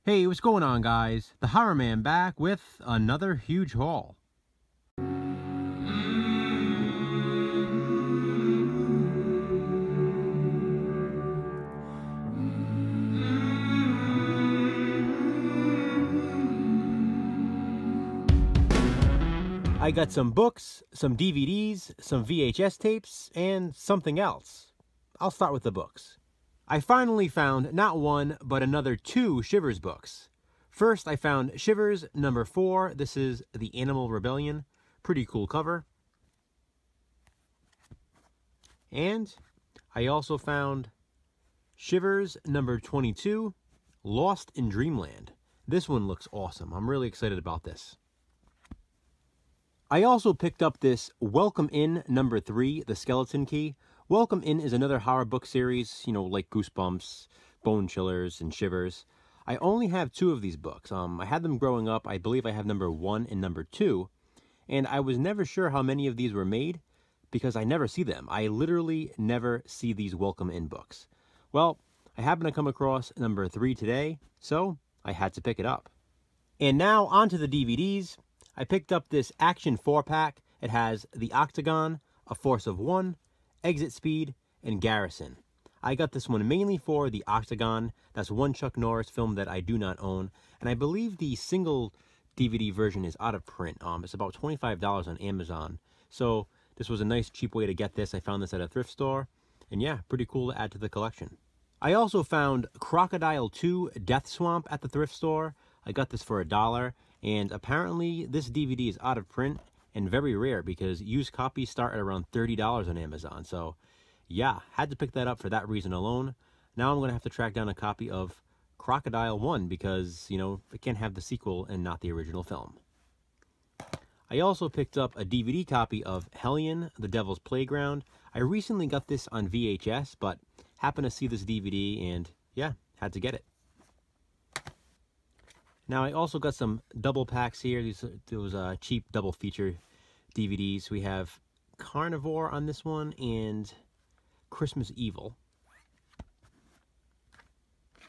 Hey, what's going on, guys? The Horror Man back with another huge haul. I got some books, some DVDs, some VHS tapes, and something else. I'll start with the books. I finally found not one, but another 2 Shivers books. First, I found Shivers number 4. This is The Animal Rebellion. Pretty cool cover. And I also found Shivers number 22, Lost in Dreamland. This one looks awesome. I'm really excited about this. I also picked up this Welcome In number 3, The Skeleton Key. Welcome In is another horror book series, like Goosebumps, Bone Chillers, and Shivers. I only have 2 of these books. I had them growing up. I believe I have number 1 and number 2. And I was never sure how many of these were made because I never see them. I literally never see these Welcome In books. Well, I happened to come across number 3 today, so I had to pick it up. And now onto the DVDs. I picked up this Action 4-pack. It has The Octagon, A Force of One, Exit Speed, and Garrison. I got this one mainly for The Octagon. That's one Chuck Norris film that I do not own. And I believe the single DVD version is out of print. It's about $25 on Amazon. So this was a nice cheap way to get this. I found this at a thrift store. And yeah, pretty cool to add to the collection. I also found Crocodile 2 Death Swamp at the thrift store. I got this for $1. And apparently this DVD is out of print and very rare because used copies start at around $30 on Amazon. So yeah, had to pick that up for that reason alone. Now I'm going to have to track down a copy of Crocodile 1 because, it can't have the sequel and not the original film. I also picked up a DVD copy of Hellion, The Devil's Playground. I recently got this on VHS, but happened to see this DVD and yeah, had to get it. Now, I also got some double packs here. Those cheap double feature DVDs. We have Carnivore on this one and Christmas Evil.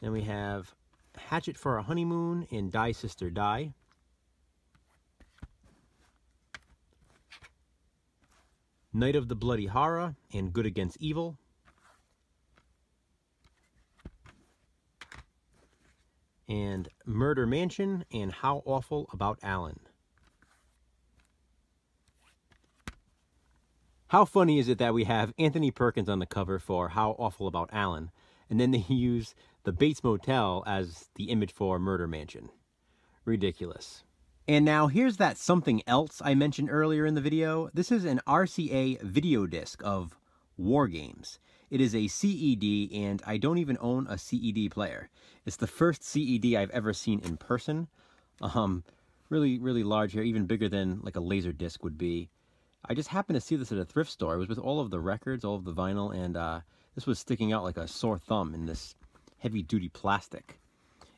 Then we have Hatchet for a Honeymoon and Die Sister Die. Night of the Bloody Horror and Good Against Evil. And Murder Mansion and How Awful About Alan. How funny is it that we have Anthony Perkins on the cover for How Awful About Alan, and then they use the Bates Motel as the image for Murder Mansion? Ridiculous. And now here's that something else I mentioned earlier in the video. This is an RCA video disc of War Games. It is a CED, and I don't even own a CED player. It's the first CED I've ever seen in person. Really, really large here, even bigger than like a laser disc would be. I just happened to see this at a thrift store. It was with all of the records, all of the vinyl, and this was sticking out like a sore thumb in this heavy-duty plastic.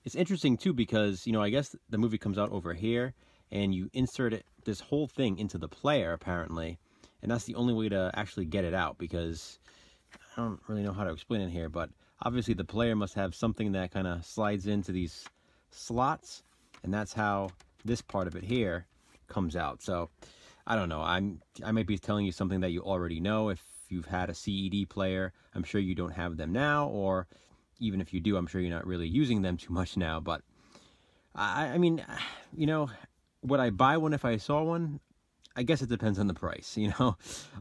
It's interesting, too, because, I guess the movie comes out over here, and you insert this whole thing into the player, apparently, and that's the only way to actually get it out, because I don't really know how to explain it here, but obviously the player must have something that kind of slides into these slots, and that's how this part of it here comes out. So I don't know. I might be telling you something that you already know. If you've had a CED player, I'm sure you don't have them now, or even if you do, I'm sure you're not really using them too much now. But I mean, would I buy one if I saw one? I guess it depends on the price,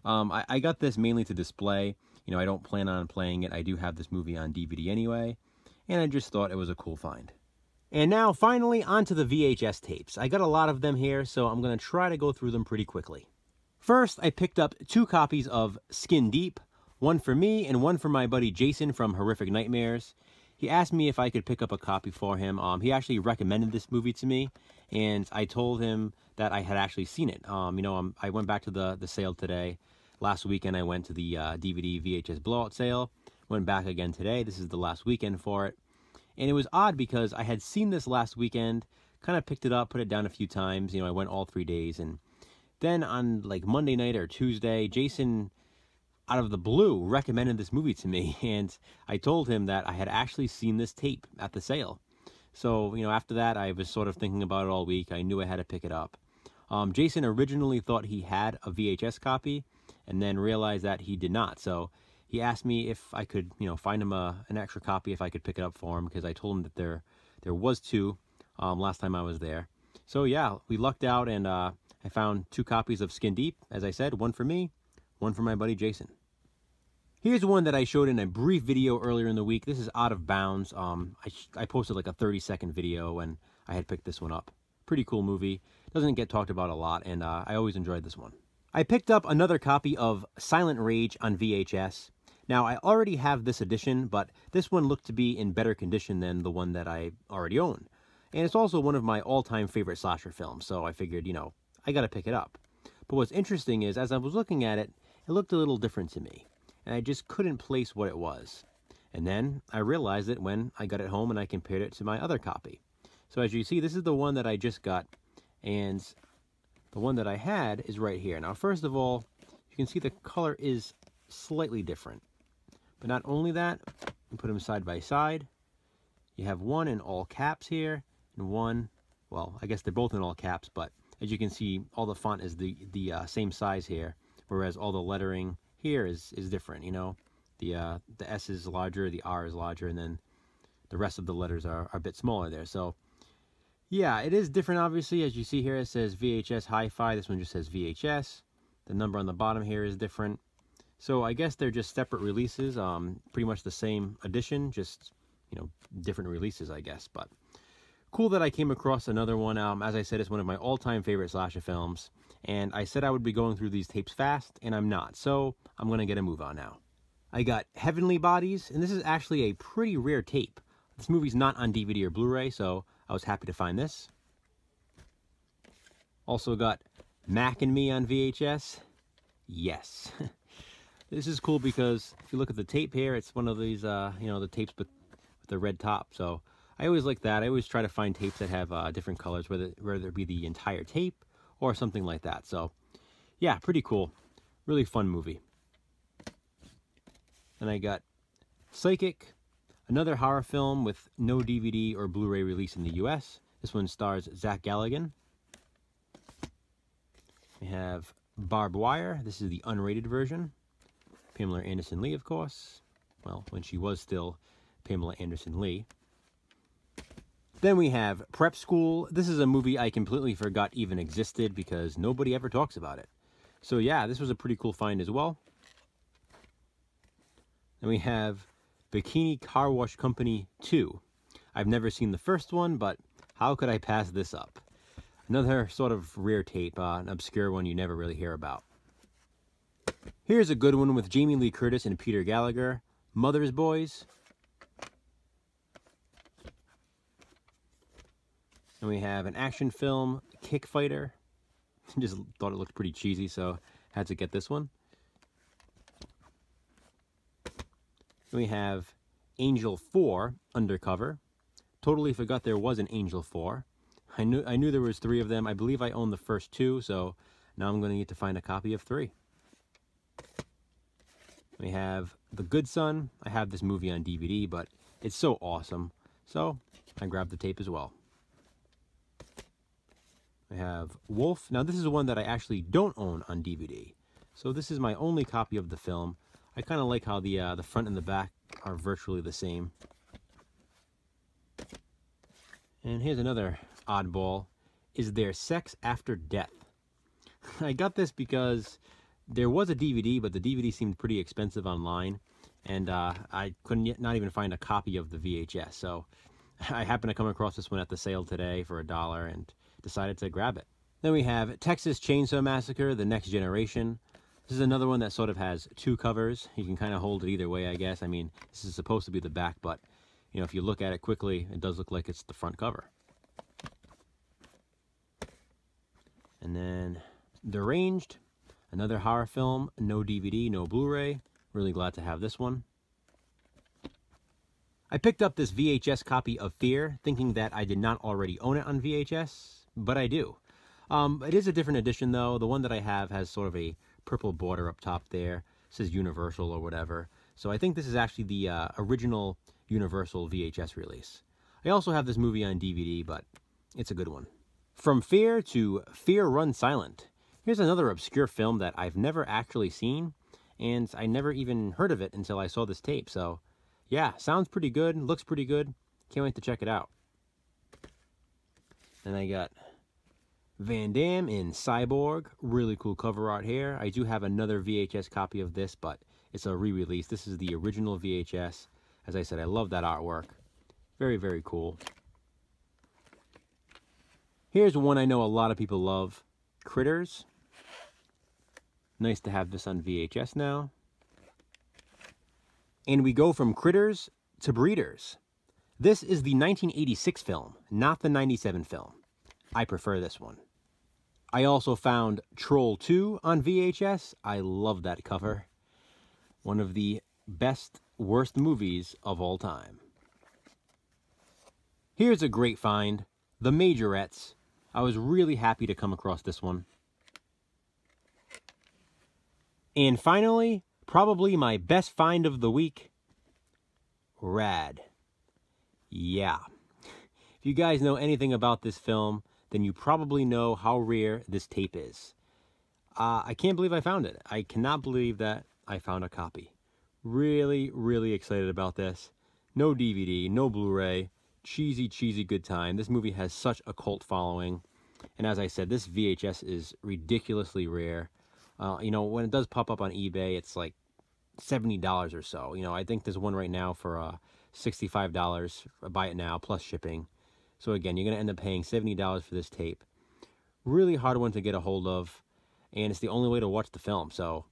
I got this mainly to display. I don't plan on playing it. I do have this movie on DVD anyway, and I just thought it was a cool find. And now, finally, onto the VHS tapes. I got a lot of them here, so I'm going to try to go through them pretty quickly. First, I picked up 2 copies of Skin Deep, one for me and one for my buddy Jason from Horrific Nightmares. He asked me if I could pick up a copy for him. He actually recommended this movie to me, and I told him that I had actually seen it. I went back to the sale today. Last weekend, I went to the DVD VHS blowout sale. Went back again today. This is the last weekend for it. And it was odd because I had seen this last weekend, kind of picked it up, put it down a few times. I went all 3 days. And then on like Monday night or Tuesday, Jason, out of the blue, recommended this movie to me. And I told him that I had actually seen this tape at the sale. So, after that, I was sort of thinking about it all week. I knew I had to pick it up. Jason originally thought he had a VHS copy and then realized that he did not. So he asked me if I could, find him an extra copy, if I could pick it up for him, because I told him that there was two last time I was there. So yeah, we lucked out, and I found 2 copies of Skin Deep, as I said, one for me, one for my buddy Jason. Here's one that I showed in a brief video earlier in the week. This is Out of Bounds. I posted like a 30-second video when I had picked this one up. Pretty cool movie. Doesn't get talked about a lot, and I always enjoyed this one. I picked up another copy of Silent Rage on VHS. Now, I already have this edition, but this one looked to be in better condition than the one that I already own. And it's also one of my all-time favorite slasher films, so I figured, I gotta pick it up. But what's interesting is, as I was looking at it, it looked a little different to me, and I just couldn't place what it was. And then I realized it when I got it home and I compared it to my other copy. So as you see, this is the one that I just got, and the one that I had is right here. Now, first of all, you can see the color is slightly different. But not only that, you put them side by side. You have one in all caps here, and one, well, I guess they're both in all caps, but as you can see, all the font is the same size here, whereas all the lettering here is different, The S is larger, the R is larger, and then the rest of the letters are a bit smaller there. So, yeah, it is different, obviously. As you see here, it says VHS Hi-Fi. This one just says VHS. The number on the bottom here is different. So I guess they're just separate releases, pretty much the same edition, just, different releases, I guess. But cool that I came across another one. As I said, it's one of my all-time favorite slasher films. And I said I would be going through these tapes fast, and I'm not. So I'm going to get a move on now. I got Heavenly Bodies, and this is actually a pretty rare tape. This movie's not on DVD or Blu-ray, so I was happy to find this. Also got Mac and Me on VHS. Yes. This is cool because if you look at the tape here, it's one of these, the tapes with the red top. So I always like that. I always try to find tapes that have different colors, whether it be the entire tape or something like that. So yeah, pretty cool. Really fun movie. And I got Psychic, another horror film with no DVD or Blu-ray release in the US. This one stars Zach Galligan. We have Barbed Wire. This is the unrated version. Pamela Anderson Lee, of course. Well, when she was still Pamela Anderson Lee. Then we have Prep School. This is a movie I completely forgot even existed because nobody ever talks about it. So yeah, this was a pretty cool find as well. Then we have Bikini Car Wash Company 2. I've never seen the first one, but how could I pass this up? Another sort of rare tape, an obscure one you never really hear about. Here's a good one with Jamie Lee Curtis and Peter Gallagher, Mother's Boys. And we have an action film, Kick Fighter. Just thought it looked pretty cheesy, so had to get this one. Then we have Angel 4, Undercover. Totally forgot there was an Angel 4. I knew there was 3 of them. I believe I own the first 2, so now I'm going to need to find a copy of 3. We have The Good Son. I have this movie on DVD, but it's so awesome, so I grabbed the tape as well. We have Wolf. Now, this is one that I actually don't own on DVD, so this is my only copy of the film. I kind of like how the front and the back are virtually the same. And here's another oddball. Is There Sex After Death? I got this because there was a DVD, but the DVD seemed pretty expensive online, and I couldn't not even find a copy of the VHS. So I happened to come across this one at the sale today for $1 and decided to grab it. Then we have Texas Chainsaw Massacre, The Next Generation. This is another one that sort of has 2 covers. You can kind of hold it either way, I guess. I mean, this is supposed to be the back, but if you look at it quickly, it does look like it's the front cover. And then Deranged, another horror film, no DVD, no Blu-ray. Really glad to have this one. I picked up this VHS copy of Fear, thinking that I did not already own it on VHS, but I do. It is a different edition, though. The one that I have has sort of a purple border up top there. It says Universal or whatever. So I think this is actually the original Universal VHS release. I also have this movie on DVD, but it's a good one. From Fear to Fear Run Silent. Here's another obscure film that I've never actually seen, and I never even heard of it until I saw this tape. So, yeah, sounds pretty good, looks pretty good. Can't wait to check it out. Then I got Van Damme in Cyborg. Really cool cover art here. I do have another VHS copy of this, but it's a re-release. This is the original VHS. As I said, I love that artwork. Very, very cool. Here's one I know a lot of people love. Critters. Nice to have this on VHS now. And we go from Critters to Breeders. This is the 1986 film, not the 97 film. I prefer this one. I also found Troll 2 on VHS. I love that cover. One of the best, worst movies of all time. Here's a great find. The Majorettes. I was really happy to come across this one. And finally, probably my best find of the week. Rad. Yeah. If you guys know anything about this film, then you probably know how rare this tape is. I can't believe I found it. I cannot believe that I found a copy. Really, really excited about this. No DVD, no Blu-ray. Cheesy, cheesy good time. This movie has such a cult following. And as I said, this VHS is ridiculously rare. You know, when it does pop up on eBay, it's like $70 or so. You know, I think there's one right now for $65. Buy it now, plus shipping. So again, you're going to end up paying $70 for this tape. Really hard one to get a hold of. And it's the only way to watch the film. So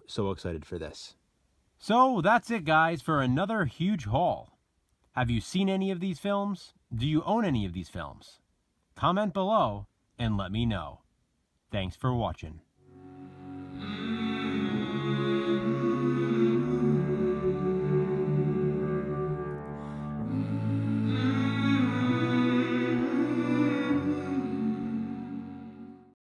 excited for this. So that's it, guys, for another huge haul. Have you seen any of these films? Do you own any of these films? Comment below and let me know. Thanks for watching.